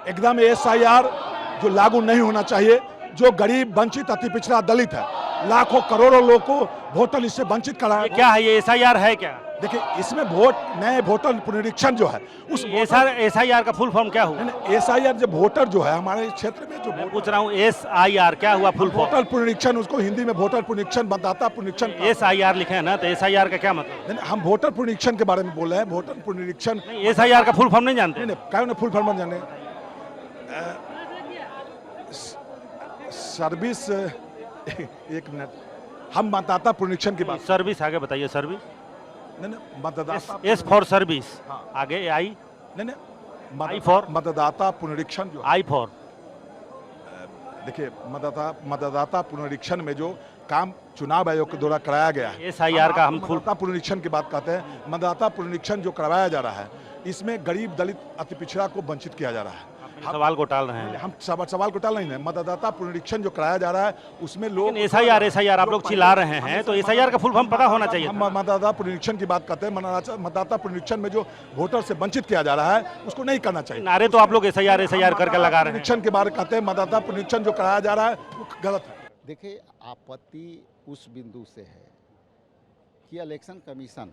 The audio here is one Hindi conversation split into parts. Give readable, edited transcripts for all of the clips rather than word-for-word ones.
एकदम एसआईआर जो लागू नहीं होना चाहिए। जो गरीब, वंचित, अति पिछड़ा, दलित है, लाखों करोड़ों लोग को वोटर लिस्ट से वंचित कराया। ये क्या है, ये एसआईआर है क्या? देखिए, इसमें नए वोटर पुनरीक्षण जो है उस एसआईआर का फुल फॉर्म क्या हुआ? एसआईआर जो वोटर जो है हमारे क्षेत्र में जो मैं पूछ रहा हूँ एसआईआर क्या हुआ फुल फॉर्म? वोटर पुनरीक्षण, उसको हिंदी में वोटर पुनरीक्षण, मतदाता पुनरीक्षण। एसआईआर लिखे हैं ना, तो एसआईआर का क्या मतलब? हम वोटर पुनरीक्षण के बारे में बोल रहे हैं। वोटर पुनरीक्षण एसआईआर का फुल फॉर्म नहीं जानते? नहीं, फुल फॉर्म जाने सर्विस। एक मिनट, हम मतदाता पुनरीक्षण की बात। सर्विस आगे बताइए। सर्विस नहीं, मतदाता, एस फॉर सर्विस। हाँ। आगे आई। नहीं, आई फॉर मतदाता पुनरीक्षण जो आई फॉर। देखिए, मतदाता पुनरीक्षण में जो काम चुनाव आयोग के द्वारा कराया गया है, एसआईआर का हम मतदाता पुनरीक्षण की बात करते हैं। मतदाता पुनरीक्षण जो करवाया जा रहा है, इसमें गरीब, दलित, अति पिछड़ा को वंचित किया जा रहा है। सवाल को टाल रहे हैं हम सवाल को टाल नहीं है। मतदाता पुनरीक्षण जो कराया जा रहा है उसमें लोग एसआईआर आप लोग चिल्ला रहे हैं, तो एसआईआर का फुल फॉर्म पता होना चाहिए। हम मतदाता पुनरीक्षण की बात करते हैं। मतदाता पुनरीक्षण में जो वोटर से वंचित किया जा रहा है उसको नहीं करना चाहिए। नारे तो आप लोग एसआईआर करके लगा रहे हैं। पुनरीक्षण के बारे में कहते हैं, मतदाता पुनरीक्षण जो कराया जा रहा है वो गलत है। देखिए, आपत्ति उस बिंदु से है कि इलेक्शन कमीशन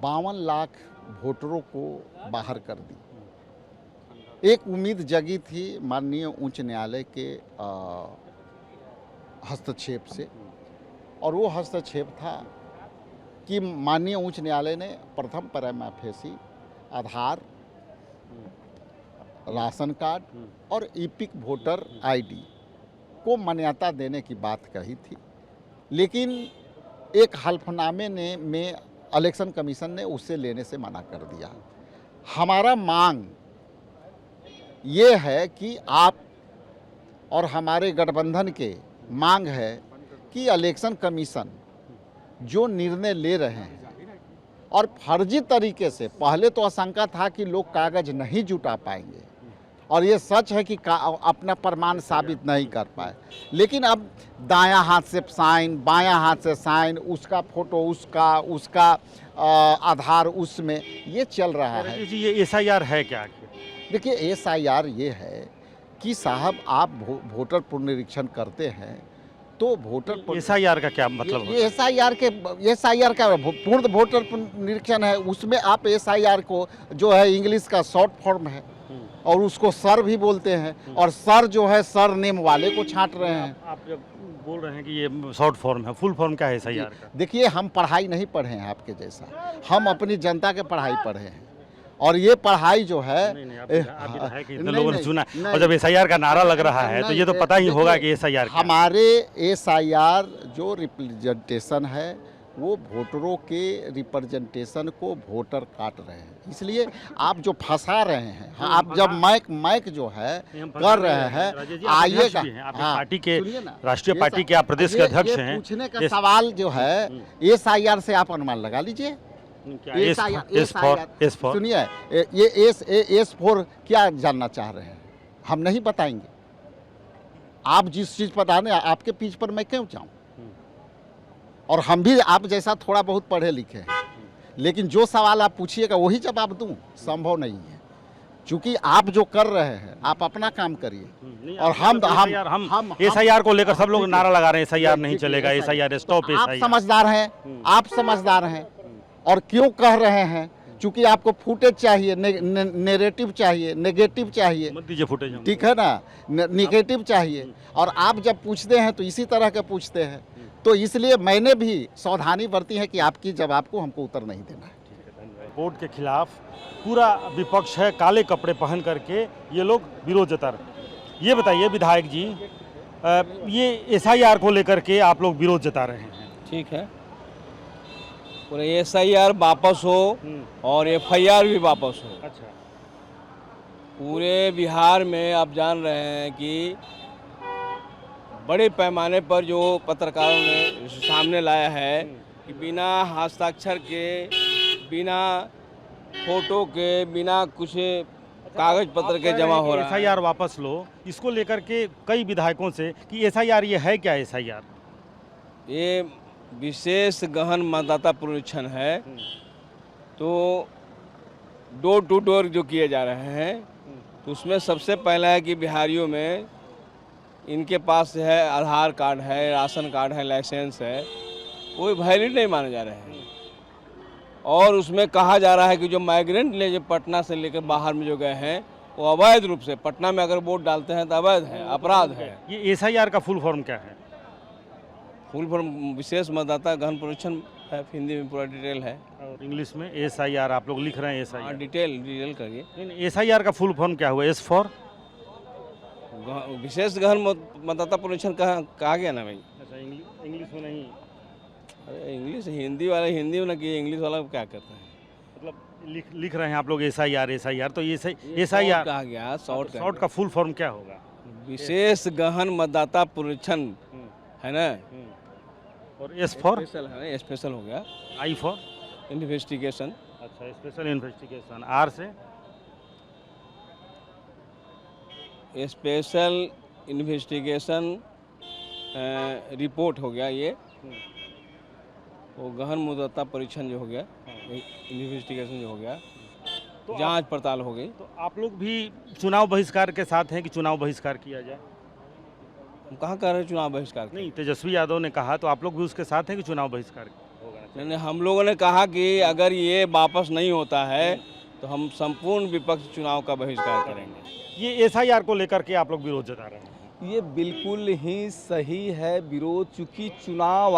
52 लाख वोटरों को बाहर कर दी। एक उम्मीद जगी थी माननीय उच्च न्यायालय के हस्तक्षेप से, और वो हस्तक्षेप था कि माननीय उच्च न्यायालय ने प्रथम प्राइमा फेसी आधार, राशन कार्ड और ईपिक वोटर आईडी को मान्यता देने की बात कही थी। लेकिन एक हल्फनामे में इलेक्शन कमीशन ने उससे लेने से मना कर दिया। हमारा मांग ये है कि आप और हमारे गठबंधन के मांग है कि इलेक्शन कमीशन जो निर्णय ले रहे हैं और फर्जी तरीके से, पहले तो आशंका था कि लोग कागज नहीं जुटा पाएंगे और ये सच है कि अपना प्रमाण साबित नहीं कर पाए, लेकिन अब दायां हाथ से साइन, बायां हाथ से साइन, उसका फोटो उसका आधार उसमें ये चल रहा है। ये एसआईआर है क्या? देखिए, एसआईआर ये है कि साहब आप वोटर पुनरीक्षण करते हैं तो वोटर एसआईआर का क्या मतलब? ये एसआईआर का पूर्ण वोटर पुनरीक्षण है। उसमें आप एसआईआर को जो है इंग्लिश का शॉर्ट फॉर्म है और उसको सर भी बोलते हैं, और सर जो है सर नेम वाले को छांट रहे हैं। आप जब बोल रहे हैं कि ये शॉर्ट फॉर्म है, फुल फॉर्म क्या है एसआईआर का? देखिए, हम पढ़ाई नहीं पढ़े हैं आपके जैसा, हम अपनी जनता के पढ़ाई पढ़े हैं, और ये पढ़ाई जो है इतने लोगों ने सुना, और जब एसआईआर का नारा लग रहा है तो ये तो पता ही होगा कि एसआईआर हमारे एसआईआर जो रिप्रेजेंटेशन है वो वोटरों के रिप्रेजेंटेशन को वोटर काट रहे हैं। इसलिए आप जो फंसा रहे हैं, आप जब मैक जो है कर रहे हैं, आइएगा। पार्टी के राष्ट्रीय पार्टी के आप प्रदेश के अध्यक्ष हैं। पूछने का सवाल जो है एसआईआर से आप अनुमान लगा लीजिए। सुनिए, ये एस फोर क्या जानना चाह रहे हैं, हम नहीं बताएंगे। आप जिस चीज़ बताने, आपके पीछ पर मैं क्यों जाऊं? और हम भी आप जैसा थोड़ा बहुत पढ़े लिखे हैं, लेकिन जो सवाल आप पूछिएगा वही जवाब दूं संभव नहीं है, क्योंकि आप जो कर रहे हैं आप अपना काम करिए। और हम एसआईआर को लेकर सब लोग नारा लगा रहे हैं, एसआईआर नहीं चलेगा, एसआईआर स्टॉप। आप समझदार हैं, आप समझदार हैं, और क्यों कह रहे हैं? क्योंकि आपको फुटेज चाहिए, नेरेटिव चाहिए, नेगेटिव चाहिए। मत दीजिए फुटेज, ठीक है ना, नेगेटिव चाहिए। और आप जब पूछते हैं तो इसी तरह के पूछते हैं, तो इसलिए मैंने भी सावधानी बरती है कि आपकी जवाब को हमको उत्तर नहीं देना है। कोर्ट के खिलाफ पूरा विपक्ष है, काले कपड़े पहन करके ये लोग विरोध जता रहे। ये बताइए विधायक जी, ये एसआईआर को लेकर के आप लोग विरोध जता रहे हैं, ठीक है, पूरे एसआईआर वापस हो और एफआईआर भी वापस हो। अच्छा, पूरे बिहार में आप जान रहे हैं कि बड़े पैमाने पर जो पत्रकारों ने सामने लाया है कि बिना हस्ताक्षर के, बिना फोटो के, बिना कुछ कागज पत्र के जमा हो रहा है। एसआईआर वापस लो, इसको लेकर के कई विधायकों से कि एसआईआर ये है क्या? एसआईआर ये विशेष गहन मतदाता पुनरीक्षण है, तो डोर टू डोर जो किए जा रहे हैं, तो उसमें सबसे पहला है कि बिहारियों में इनके पास है आधार कार्ड है, राशन कार्ड है, लाइसेंस है, कोई वैलिड नहीं माने जा रहे हैं। और उसमें कहा जा रहा है कि जो माइग्रेंट ले जो पटना से लेकर बाहर में जो गए हैं वो अवैध रूप से पटना में अगर वोट डालते हैं तो अवैध है, अपराध है। ये SIR का फुल फॉर्म क्या है? फुल फॉर्म विशेष मतदाता गहन परीक्षण है, हिंदी में पूरा डिटेल है। और इंग्लिश में SIR आप लोग लिख रहे हैं हाँ, SIR। डिटेल करिए। नहीं, SIR का फुल फॉर्म क्या हुआ? S फॉर विशेष गहन मतदाता परीक्षण कहा गया ना भाई। अच्छा, इंग्लिश में नहीं, अरे इंग्लिश हिंदी वाला हिंदी में ना कि इंग्लिश वाला क्या करता है, मतलब लिख रहे हैं आप लोग SIR। तो ये शॉर्ट SIR कहा गया, शॉर्ट का फुल फॉर्म क्या होगा? विशेष गहन मतदाता परीक्षण है ना। और S फॉर? स्पेशल है ना, स्पेशल हो गया। I for? इन्वेस्टिगेशन। अच्छा, स्पेशल इन्वेस्टिगेशन। R से? स्पेशल इन्वेस्टिगेशन रिपोर्ट हो गया ये। वो गहन मतदाता परीक्षण जो हो गया, इन्वेस्टिगेशन जो हो गया, तो जांच पड़ताल हो गई। तो आप लोग भी चुनाव बहिष्कार के साथ हैं कि चुनाव बहिष्कार किया जाए? हम कहाँ कर रहे हैं चुनाव बहिष्कार? नहीं, तेजस्वी यादव ने कहा, तो आप लोग भी उसके साथ हैं कि चुनाव बहिष्कार होगा? नहीं, हम लोगों ने कहा कि अगर ये वापस नहीं होता है तो हम संपूर्ण विपक्ष चुनाव का बहिष्कार करेंगे। ये SIR को लेकर के आप लोग विरोध जता रहे हैं? ये बिल्कुल ही सही है विरोध, चूँकि चुनाव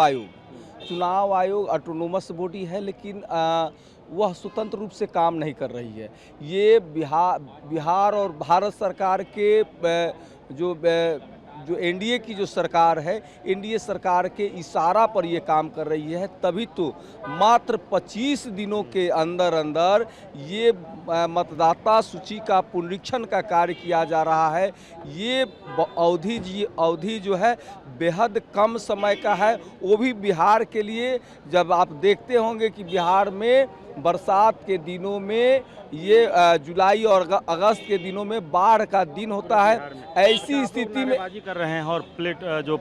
आयोग ऑटोनोमस बॉडी है, लेकिन वह स्वतंत्र रूप से काम नहीं कर रही है। ये बिहार और भारत सरकार के जो NDA की जो सरकार है, NDA सरकार के इशारा पर ये काम कर रही है। तभी तो मात्र 25 दिनों के अंदर ये मतदाता सूची का पुनरीक्षण का कार्य किया जा रहा है। ये अवधि जो है बेहद कम समय का है, वो भी बिहार के लिए। जब आप देखते होंगे कि बिहार में बरसात के दिनों में ये जुलाई और अगस्त के दिनों में बाढ़ का दिन होता है। ऐसी स्थिति में नारेबाजी कर रहे हैं और जो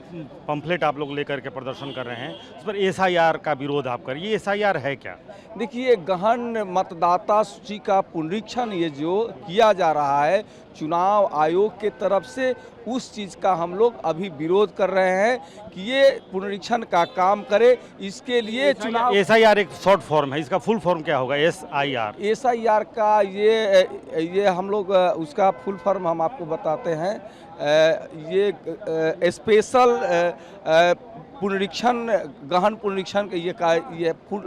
पंफलेट आप लोग लेकर के प्रदर्शन कर रहे हैं, उस पर SIR का विरोध आप कर, ये SIR है क्या? देखिए, गहन मतदाता सूची का पुनरीक्षण ये जो किया जा रहा है चुनाव आयोग के तरफ से, उस चीज़ का हम लोग अभी विरोध कर रहे हैं कि ये पुनरीक्षण का काम करे। इसके लिए चुनाव SIR एक शॉर्ट फॉर्म है, इसका फुल फॉर्म क्या होगा? SIR का ये हम लोग उसका फुल फॉर्म हम आपको बताते हैं। ये स्पेशल पुनरीक्षण गहन पुनरीक्षण ये फुल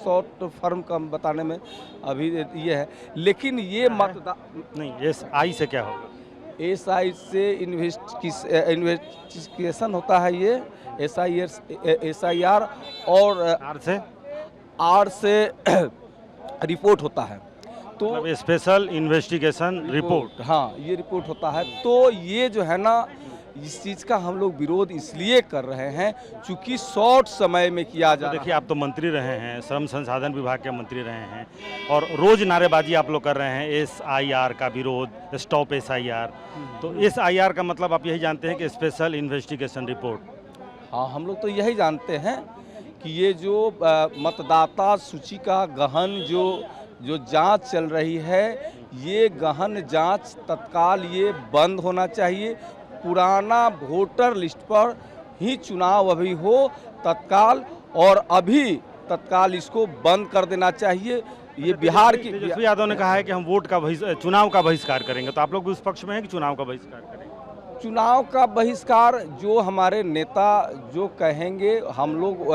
शॉर्ट फॉर्म का बताने में अभी ये है, लेकिन ये नहीं, SI से क्या होगा? SI से इन्वेस्टिगेशन होता है ये SIR, और R से रिपोर्ट होता है। तो मतलब स्पेशल इन्वेस्टिगेशन रिपोर्ट। हाँ, ये रिपोर्ट होता है। तो ये जो है ना, इस चीज़ का हम लोग विरोध इसलिए कर रहे हैं चूँकि शॉर्ट समय में किया जा रहा है। देखिए, आप तो मंत्री रहे हैं, श्रम संसाधन विभाग के मंत्री रहे हैं, और रोज नारेबाजी आप लोग कर रहे हैं SIR का विरोध, स्टॉप SIR। तो SIR का मतलब आप यही जानते हैं कि स्पेशल इन्वेस्टिगेशन रिपोर्ट? हाँ, हम लोग तो यही जानते हैं कि ये जो मतदाता सूची का गहन जो जांच चल रही है, ये गहन जांच तत्काल ये बंद होना चाहिए। पुराना वोटर लिस्ट पर ही चुनाव अभी हो तत्काल, और अभी तत्काल इसको बंद कर देना चाहिए। ये बिहार की तेजस्वी यादव ने कहा है कि हम चुनाव का बहिष्कार करेंगे, तो आप लोग भी उस पक्ष में हैं कि चुनाव का बहिष्कार करेंगे? चुनाव का बहिष्कार जो हमारे नेता जो कहेंगे, हम लोग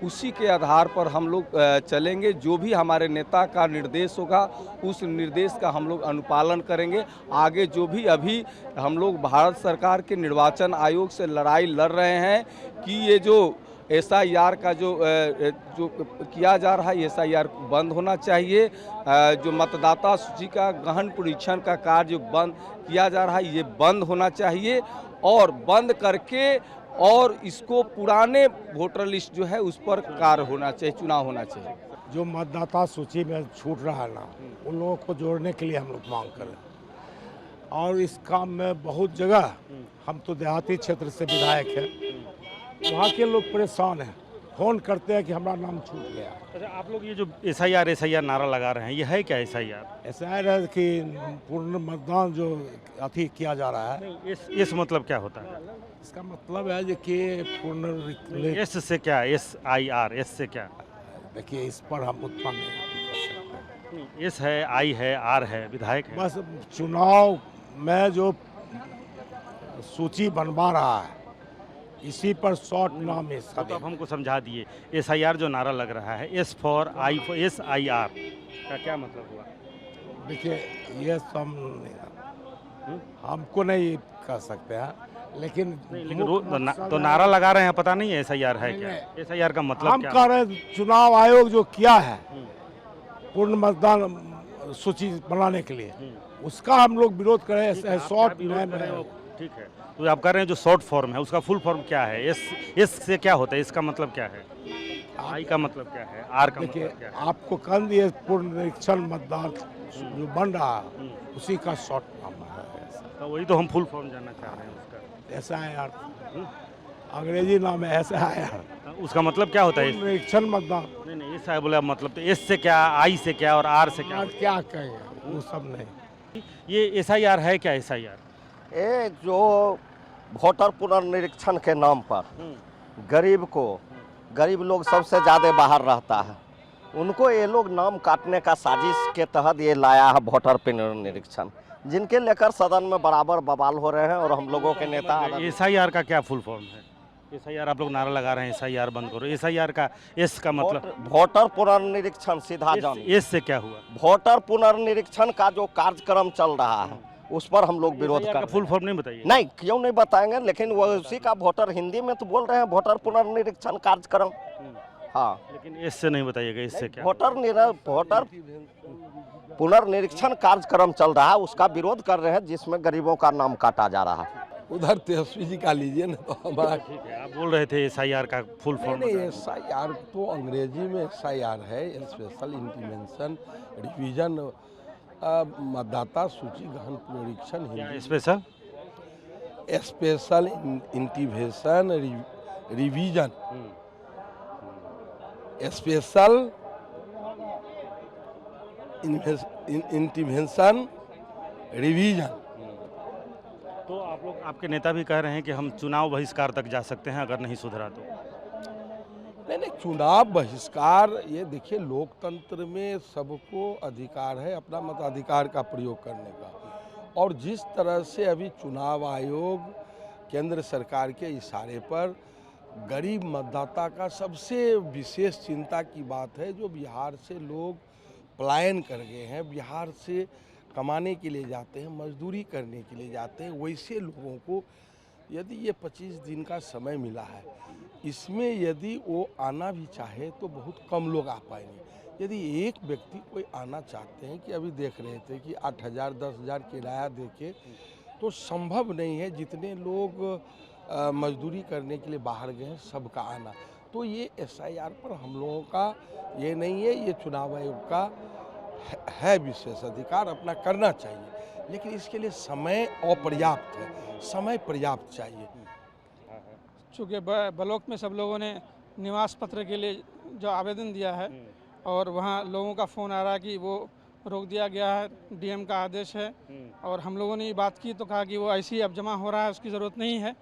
उसी के आधार पर हम लोग चलेंगे। जो भी हमारे नेता का निर्देश होगा, उस निर्देश का हम लोग अनुपालन करेंगे। आगे जो भी अभी हम लोग भारत सरकार के निर्वाचन आयोग से लड़ाई लड़ रहे हैं कि ये जो SIR का जो किया जा रहा है, SIR बंद होना चाहिए। जो मतदाता सूची का गहन परीक्षण का कार्य जो बंद किया जा रहा है, ये बंद होना चाहिए, और बंद करके और इसको पुराने वोटर लिस्ट जो है उस पर कार्य होना चाहिए, चुनाव होना चाहिए। जो मतदाता सूची में छूट रहा है ना, उन लोगों को जोड़ने के लिए हम लोग मांग करें। और इस काम में बहुत जगह, हम तो देहाती क्षेत्र से विधायक हैं, वहाँ के लोग परेशान हैं। फ़ोन करते हैं कि हमारा नाम छूट गया। अच्छा, आप लोग ये जो SIR नारा लगा रहे हैं, ये है क्या SIR? ऐसा है कि पूर्ण मतदान जो अथी किया जा रहा है, इस मतलब क्या होता है? इसका मतलब है जो कि पूर्ण एस से क्या? SIR, एस से क्या? देखिए, इस पर हम उत्पन्न नहीं कर सकते। एस है, आई है, आर है, विधायक है। बस चुनाव में जो सूची बनवा रहा है, इसी पर शॉर्ट नाम है तो आप हमको समझा दिए। SIR जो नारा लग रहा है, S for I for SIR का क्या मतलब हुआ? देखिए, ये सब हमको नहीं कह सकते हैं, लेकिन तो नारा लगा रहे हैं, पता नहीं है SIR है क्या? SIR का मतलब हम क्या? कह रहे हैं चुनाव आयोग जो किया है पूर्ण मतदान सूची बनाने के लिए, उसका हम लोग विरोध करें। शॉर्ट नेम ठीक है, तो आप कह रहे हैं जो शॉर्ट फॉर्म है, उसका फुल फॉर्म क्या है? एस से क्या होता है? इसका मतलब क्या है? आई का मतलब क्या है? आर का देखिए, मतलब क्या है? आपको कल दिए पूर्ण निरीक्षण मतदान जो बन रहा है, उसी का शॉर्ट नाम है। तो वही तो हम फुल फॉर्म जानना चाह रहे हैं उसका। ऐसा है यार, अंग्रेजी नाम है ऐसा है यार। उसका मतलब क्या होता है? निरीक्षण मतदान। नहीं, ऐसा है बोला मतलब, तो एस से क्या, आई से क्या और आर से क्या? और क्या कहेंगे, वो सब नहीं। ये SIR है क्या? SIR एक जो वोटर पुनर्निरीक्षण के नाम पर गरीब लोग सबसे ज़्यादा बाहर रहता है, उनको ये लोग नाम काटने का साजिश के तहत ये लाया है वोटर पुनर्निरीक्षण, जिनके लेकर सदन में बराबर बवाल हो रहे हैं। और हम लोगों के नेता SIR का क्या फुल फॉर्म है? SIR आप लोग नारा लगा रहे हैं, SIR बंद करो। SIR का एस का मतलब? वोटर पुनर्निरीक्षण, सीधा जानिए। एस से क्या हुआ? वोटर पुनर्निरीक्षण का जो कार्यक्रम चल रहा है, उस पर हम लोग विरोध SIR कर का फुल फॉर्म नहीं बताइए। नहीं, क्यों नहीं बताएंगे, लेकिन वो उसी का वोटर, हिंदी में तो बोल रहे हैं वोटर पुनर्निरीक्षण कार्यक्रम। हाँ, लेकिन एस से नहीं बताइएगा, इससे क्या? वोटर पुनर्निरीक्षण कार्यक्रम चल रहा है, उसका विरोध कर रहे हैं, जिसमें गरीबों का नाम काटा जा रहा है। उधर तेजस्वी जी का लीजिए ना, तो हमारा ठीक है, आप बोल रहे थे SIR का फुल फॉर्म नहीं, SIR तो अंग्रेजी में SIR है, स्पेशल इंटीमेशन रिवीजन, मतदाता सूची गहन पुनरीक्षण। Special intimation revision, special intimation revision. तो आप लोग, आपके नेता भी कह रहे हैं कि हम चुनाव बहिष्कार तक जा सकते हैं अगर नहीं सुधरा तो। नहीं, चुनाव बहिष्कार, ये देखिए, लोकतंत्र में सबको अधिकार है अपना मताधिकार का प्रयोग करने का। और जिस तरह से अभी चुनाव आयोग केंद्र सरकार के इशारे पर गरीब मतदाता का सबसे विशेष चिंता की बात है, जो बिहार से लोग पलायन कर गए हैं, बिहार से कमाने के लिए जाते हैं, मजदूरी करने के लिए जाते हैं, वैसे लोगों को यदि ये 25 दिन का समय मिला है, इसमें यदि वो आना भी चाहे तो बहुत कम लोग आ पाएंगे। यदि एक व्यक्ति कोई आना चाहते हैं, कि अभी देख रहे थे कि 8,000 10,000 किराया देके तो संभव नहीं है जितने लोग मजदूरी करने के लिए बाहर गए हैं सबका आना। तो ये SIR पर हम लोगों का ये नहीं है, ये चुनाव आयोग का है विशेष अधिकार, अपना करना चाहिए, लेकिन इसके लिए समय अपर्याप्त है, समय पर्याप्त चाहिए। चूँकि ब्लॉक में सब लोगों ने निवास पत्र के लिए जो आवेदन दिया है, और वहाँ लोगों का फ़ोन आ रहा है कि वो रोक दिया गया है, DM का आदेश है। और हम लोगों ने ये बात की तो कहा कि वो ऐसे ही अब जमा हो रहा है, उसकी ज़रूरत नहीं है।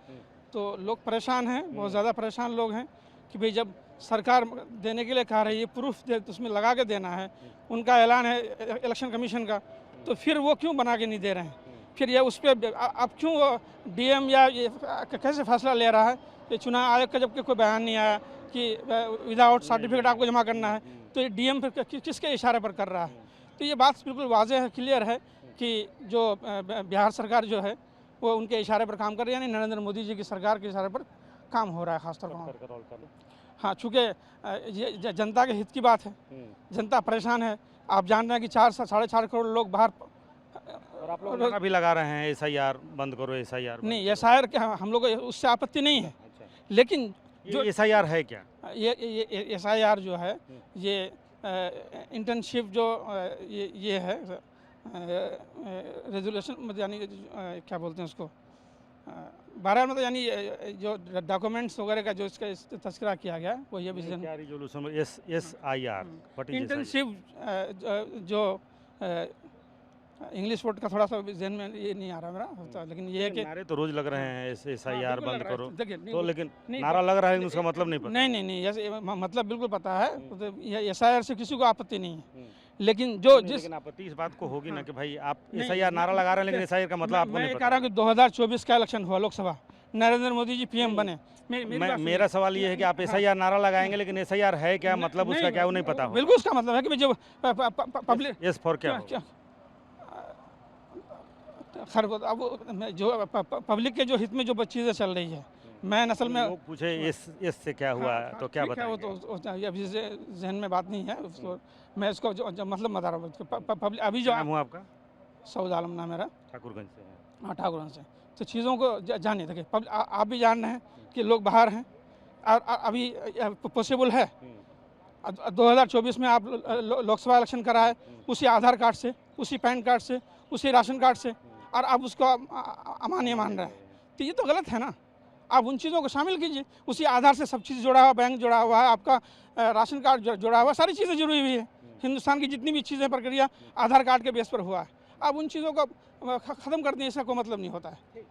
तो लोग परेशान हैं, बहुत ज़्यादा परेशान लोग हैं कि भाई जब सरकार देने के लिए कह रही है, प्रूफ दे तो उसमें लगा के देना है, उनका ऐलान है इलेक्शन कमीशन का, तो फिर वो क्यों बना के नहीं दे रहे हैं? फिर ये उस पर अब क्यों DM या ये कैसे फैसला ले रहा है? ये चुनाव आयोग का जबकि कोई बयान नहीं आया कि विदाउट सर्टिफिकेट आपको जमा करना है, तो ये DM फिर किसके इशारे पर कर रहा है? तो ये बात बिल्कुल वाज़ेह है, क्लियर है कि जो बिहार सरकार जो है वो उनके इशारे पर काम कर रही है, यानी नरेंद्र मोदी जी की सरकार के इशारे पर काम हो रहा है खासतौर पर। हाँ, चूँकि ये जनता के हित की बात है, जनता परेशान है। आप जान रहे हैं कि 4 से 4.5 करोड़ लोग बाहर, और आप लोग नारा भी लगा रहे हैं SIR बंद करो, SIR नहीं, SIR के हम लोग उससे आपत्ति नहीं है, लेकिन जो SIR है क्या? ये SIR जो है, ये इंटर्नशिप जो ये है रेजोल्यूशन, यानी क्या बोलते हैं उसको, बहरहाल मतलब यानी जो डॉक्यूमेंट्स वगैरह का जो इसका तस्करा किया गया वही अभी क्या resolution SIR what is intensive जो इंग्लिश वर्ड का थोड़ा सा जहन में ये नहीं आ रहा मेरा तो, लेकिन ये है कि नारे तो रोज लग रहे हैं SIR बिल्कुल बंद लग रहा है। करो देखिए, नहीं, तो लेकिन नहीं, नारा लग रहा है लेकिन उसका मतलब नहीं पता नहीं ऐसे मतलब बिल्कुल पता है तो ये SIR से किसी को आपत्ति नहीं है लेकिन जो जिस लेकिन आपत्ति इस बात को होगी ना कि भाई आप SIR नारा लगा रहे हैं लेकिन SIR का मतलब आपको मैं नहीं ये पता कह रहा हूँ कि 2024 का इलेक्शन हुआ लोकसभा, नरेंद्र मोदी जी PM बने। मेरा सवाल ये है कि आप SIR नारा लगाएंगे लेकिन SIR है क्या मतलब उसका क्या वो नहीं पता हो बिल्कुल उसका मतलब है कि जो पब्लिक यस फॉर क्या हो? खैर अब जो पब्लिक के जो हित में जो चीज़ें चल रही है, मैं असल में लोग पूछे इस से क्या हुआ तो क्या ठीक है, वो बताएंगे तो अभी से जहन में बात नहीं है उसको, मैं इसको जो मतलब बता रहा हूँ पब्लिक अभी जो नाम हुआ आपका सऊद आलम नाम मेरा, ठाकुरगंज से है। हाँ ठाकुरगंज से, तो चीज़ों को जानिए। देखिए आप भी जान रहे हैं कि लोग बाहर हैं और अभी पॉसिबल है 2024 में आप लोकसभा इलेक्शन कराए उसी आधार कार्ड से, उसी पैन कार्ड से, उसी राशन कार्ड से, और आप उसको अमान्य मान रहे हैं, तो ये तो गलत है ना। आप उन चीज़ों को शामिल कीजिए, उसी आधार से सब चीज़ जुड़ा हुआ, बैंक जुड़ा हुआ है, आपका राशन कार्ड जुड़ा हुआ, सारी चीज़ें जुड़ी हुई है। हिंदुस्तान की जितनी भी चीज़ें प्रक्रिया आधार कार्ड के बेस पर हुआ है, आप उन चीज़ों को ख़त्म कर दें, इसका कोई मतलब नहीं होता है।